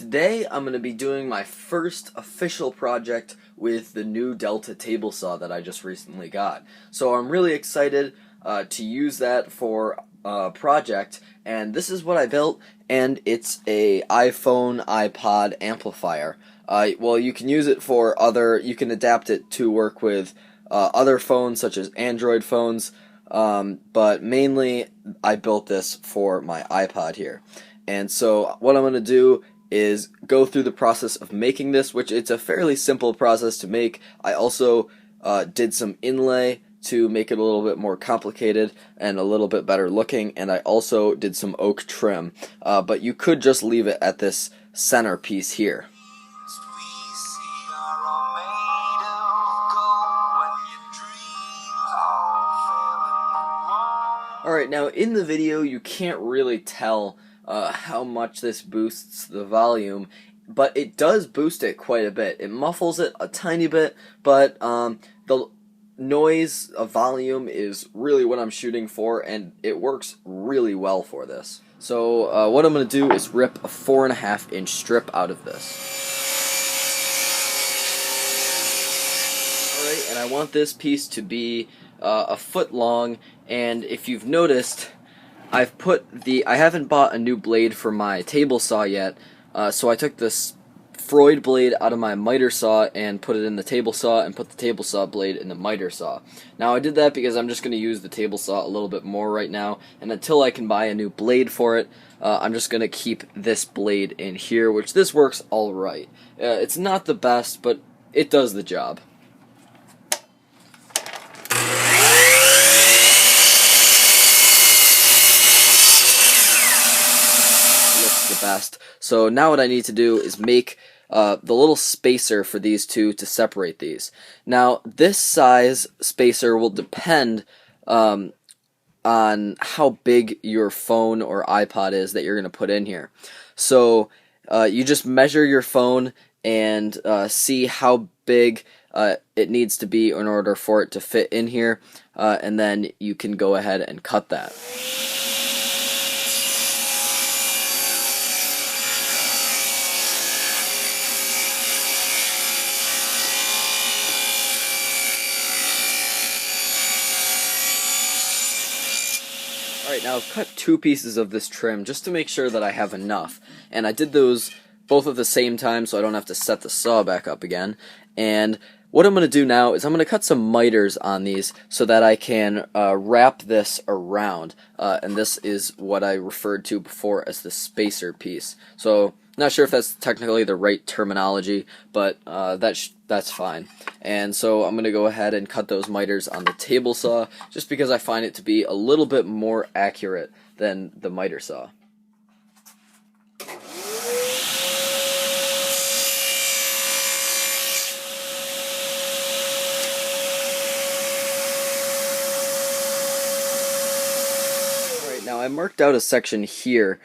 Today I'm going to be doing my first official project with the new Delta table saw that I just recently got. So I'm really excited to use that for a project, and this is what I built, and it's a iPhone iPod amplifier. Well, you can use it for you can adapt it to work with other phones such as Android phones, but mainly I built this for my iPod here. And so what I'm going to do is go through the process of making this, which it's a fairly simple process to make. I also did some inlay to make it a little bit more complicated and a little bit better looking, and I also did some oak trim, but you could just leave it at this center piece here. Alright, now in the video you can't really tell how much this boosts the volume, but it does boost it quite a bit. It muffles it a tiny bit, but the noise of volume is really what I'm shooting for, and it works really well for this. So what I'm going to do is rip a 4.5 inch strip out of this. Alright, and I want this piece to be a foot long, and if you've noticed, I haven't bought a new blade for my table saw yet, so I took this Freud blade out of my miter saw and put it in the table saw, and put the table saw blade in the miter saw. Now I did that because I'm just going to use the table saw a little bit more right now, and until I can buy a new blade for it, I'm just going to keep this blade in here, which this works alright. It's not the best, but it does the job. Best. So now what I need to do is make the little spacer for these two to separate these. Now this size spacer will depend on how big your phone or iPod is that you're going to put in here. So you just measure your phone and see how big it needs to be in order for it to fit in here, and then you can go ahead and cut that. Alright, now I've cut 2 pieces of this trim just to make sure that I have enough, and I did those both at the same time so I don't have to set the saw back up again. And what I'm going to do now is I'm going to cut some miters on these so that I can wrap this around, and this is what I referred to before as the spacer piece. So not sure if that's technically the right terminology, but that's fine. And so I'm going to go ahead and cut those miters on the table saw, just because I find it to be a little bit more accurate than the miter saw. Alright, now I marked out a section here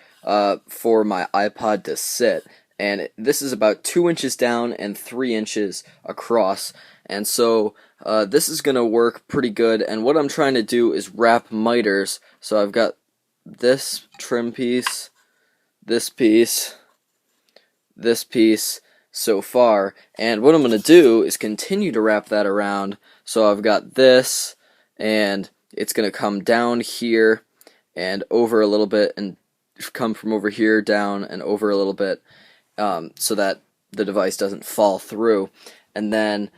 for my iPod to sit, and this is about 2 inches down and 3 inches across, and so this is going to work pretty good. And what I'm trying to do is wrap miters. So I've got this trim piece, this piece, this piece so far, and what I'm going to do is continue to wrap that around. So I've got this, and it's going to come down here and over a little bit, and come from over here down and over a little bit, so that the device doesn't fall through. And then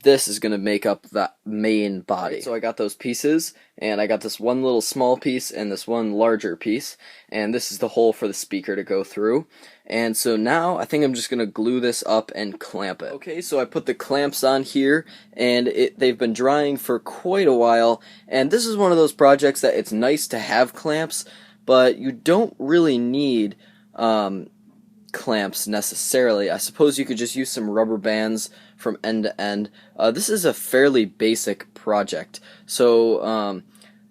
this is going to make up that main body. So I got those pieces, and I got this one little small piece and this one larger piece, and this is the hole for the speaker to go through. And so now I think I'm just going to glue this up and clamp it. Okay, so I put the clamps on here, and they've been drying for quite a while, and this is one of those projects that it's nice to have clamps, but you don't really need clamps necessarily. I suppose you could just use some rubber bands from end to end. This is a fairly basic project, so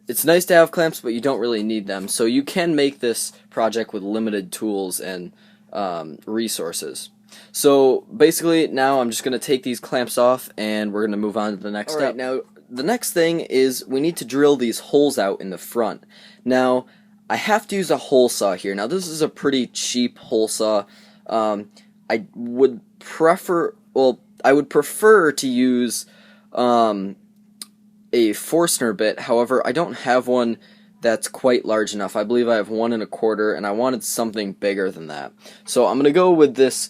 it's nice to have clamps, but you don't really need them. So you can make this project with limited tools and resources. So basically now I'm just going to take these clamps off, and we're going to move on to the next step. Now the next thing is we need to drill these holes out in the front. Now I have to use a hole saw here. Now this is a pretty cheap hole saw. I would I would prefer to use a Forstner bit. However, I don't have one that's quite large enough. I believe I have 1 1/4, and I wanted something bigger than that. So I'm gonna go with this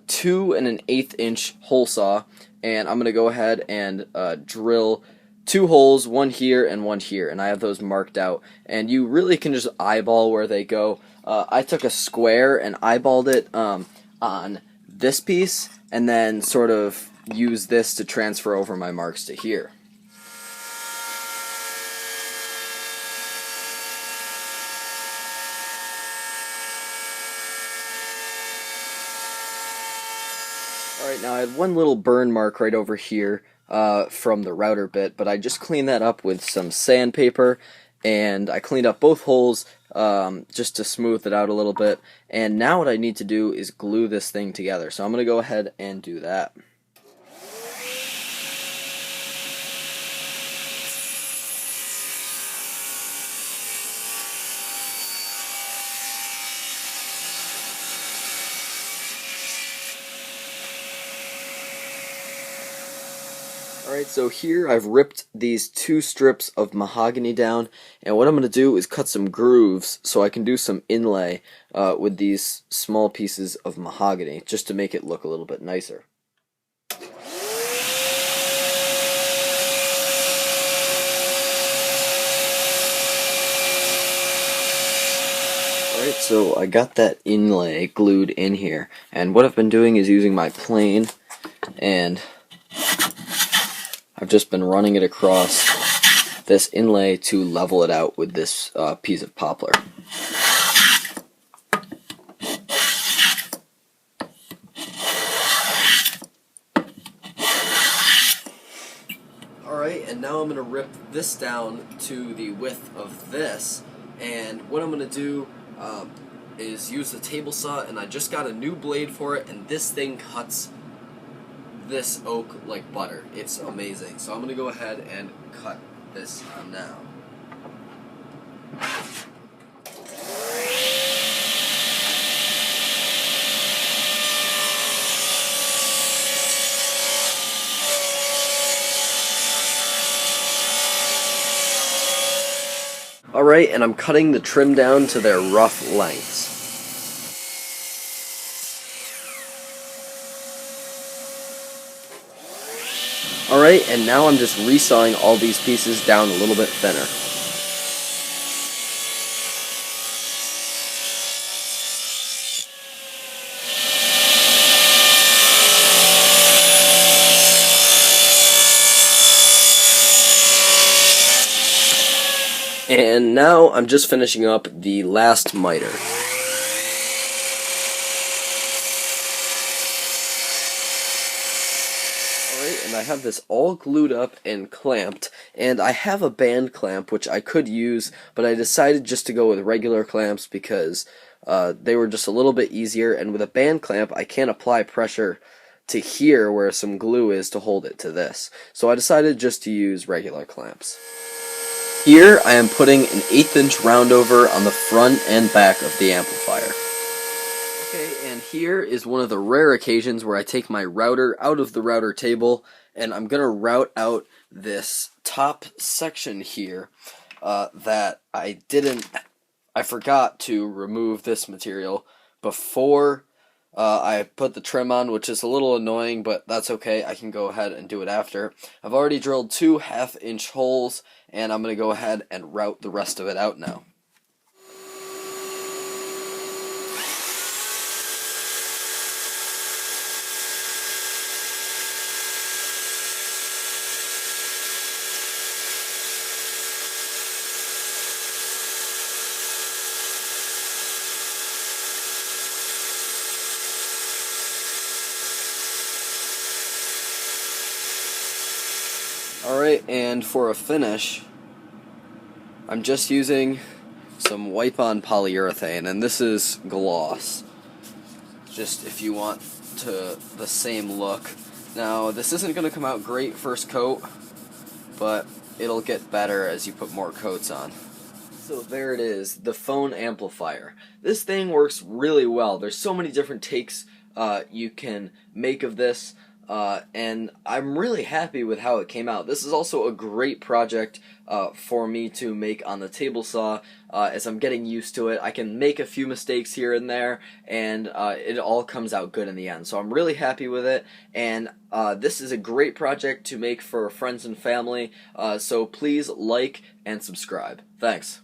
2 1/8 inch hole saw, and I'm gonna go ahead and drill 2 holes, one here and one here, and I have those marked out. And you really can just eyeball where they go. I took a square and eyeballed it on this piece, and then sort of use this to transfer over my marks to here. Alright, now I had one little burn mark right over here from the router bit, but I just cleaned that up with some sandpaper, and I cleaned up both holes just to smooth it out a little bit. And now what I need to do is glue this thing together, so I'm going to go ahead and do that. Alright, so here I've ripped these 2 strips of mahogany down, and what I'm going to do is cut some grooves so I can do some inlay with these small pieces of mahogany, just to make it look a little bit nicer. Alright, so I got that inlay glued in here, and what I've been doing is using my plane, and I've just been running it across this inlay to level it out with this piece of poplar. Alright, and now I'm going to rip this down to the width of this, and what I'm going to do is use the table saw, and I just got a new blade for it, and this thing cuts this oak like butter. It's amazing. So I'm going to go ahead and cut this now. Alright, and I'm cutting the trim down to their rough lengths. Alright, and now I'm just resawing all these pieces down a little bit thinner. And now I'm just finishing up the last miter. And I have this all glued up and clamped, and I have a band clamp which I could use, but I decided just to go with regular clamps because they were just a little bit easier, and with a band clamp I can't apply pressure to here where some glue is to hold it to this. So I decided just to use regular clamps. Here I am putting an 1/8 inch roundover on the front and back of the amplifier. Okay, and here is one of the rare occasions where I take my router out of the router table, and I'm going to route out this top section here that I forgot to remove this material before I put the trim on, which is a little annoying, but that's okay. I can go ahead and do it after. I've already drilled 2 1/2 inch holes, and I'm going to go ahead and route the rest of it out now. Alright, and for a finish, I'm just using some wipe-on polyurethane, and this is gloss, just if you want the same look. Now, this isn't going to come out great first coat, but it'll get better as you put more coats on. So there it is, the phone amplifier. This thing works really well. There's so many different takes you can make of this, and I'm really happy with how it came out. This is also a great project for me to make on the table saw. As I'm getting used to it, I can make a few mistakes here and there, and it all comes out good in the end. So I'm really happy with it, and this is a great project to make for friends and family, so please like and subscribe. Thanks.